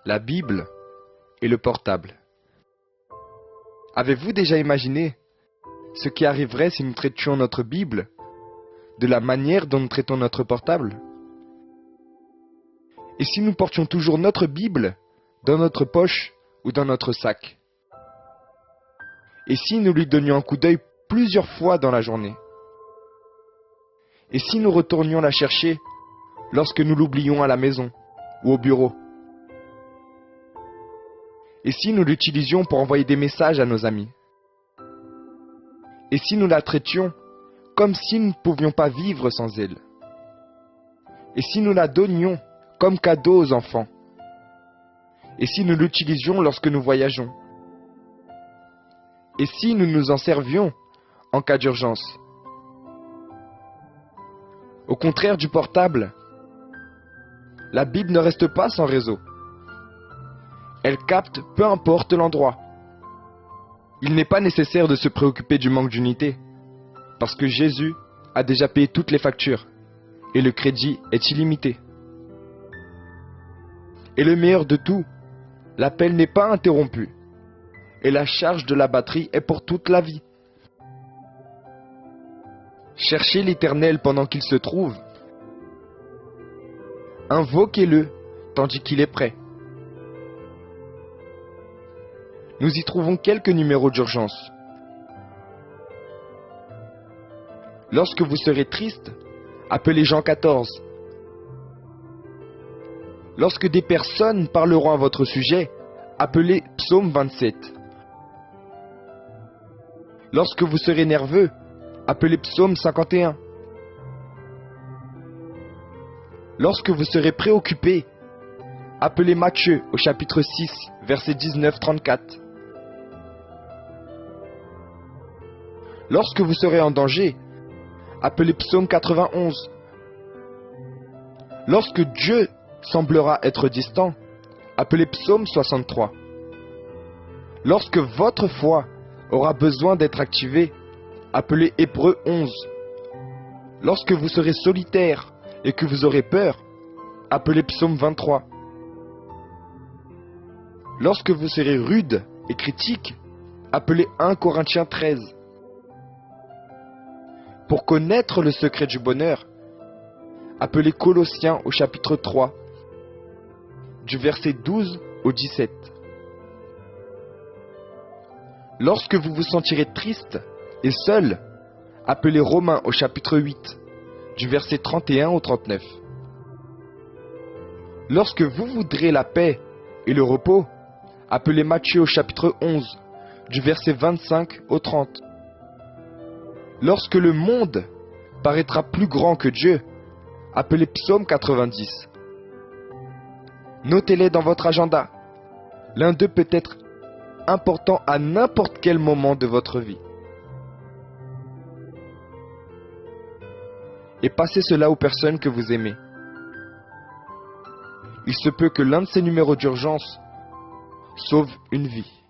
la Bible et le portable. Avez-vous déjà imaginé ce qui arriverait si nous traitions notre Bible de la manière dont nous traitons notre portable? Et si nous portions toujours notre Bible dans notre poche ou dans notre sac? Et si nous lui donnions un coup d'œil plusieurs fois dans la journée? Et si nous retournions la chercher lorsque nous l'oublions à la maison ou au bureau? Et si nous l'utilisions pour envoyer des messages à nos amis? Et si nous la traitions comme si nous ne pouvions pas vivre sans elle? Et si nous la donnions comme cadeau aux enfants? Et si nous l'utilisions lorsque nous voyageons? Et si nous nous en servions en cas d'urgence? Au contraire du portable, la Bible ne reste pas sans réseau. Elle capte peu importe l'endroit. Il n'est pas nécessaire de se préoccuper du manque d'unité, parce que Jésus a déjà payé toutes les factures, et le crédit est illimité. Et le meilleur de tout, l'appel n'est pas interrompu, et la charge de la batterie est pour toute la vie. Cherchez l'Éternel pendant qu'il se trouve. Invoquez-le tandis qu'il est prêt. Nous y trouvons quelques numéros d'urgence. Lorsque vous serez triste, appelez Jean 14. Lorsque des personnes parleront à votre sujet, appelez Psaume 27. Lorsque vous serez nerveux, appelez Psaume 51. Lorsque vous serez préoccupé, appelez Matthieu au chapitre 6, versets 19-34. Lorsque vous serez en danger, appelez Psaume 91. Lorsque Dieu semblera être distant, appelez Psaume 63. Lorsque votre foi aura besoin d'être activée, appelez Hébreux 11. Lorsque vous serez solitaire et que vous aurez peur, appelez Psaume 23. Lorsque vous serez rude et critique, appelez 1 Corinthiens 13. Pour connaître le secret du bonheur, appelez Colossiens au chapitre 3, du verset 12 au 17. Lorsque vous vous sentirez triste et seul, appelez Romains au chapitre 8, du verset 31 au 39. Lorsque vous voudrez la paix et le repos, appelez Matthieu au chapitre 11, du verset 25 au 30. Lorsque le monde paraîtra plus grand que Dieu, appelez Psaume 90. Notez-les dans votre agenda. L'un d'eux peut être important à n'importe quel moment de votre vie. Et passez cela aux personnes que vous aimez. Il se peut que l'un de ces numéros d'urgence sauve une vie.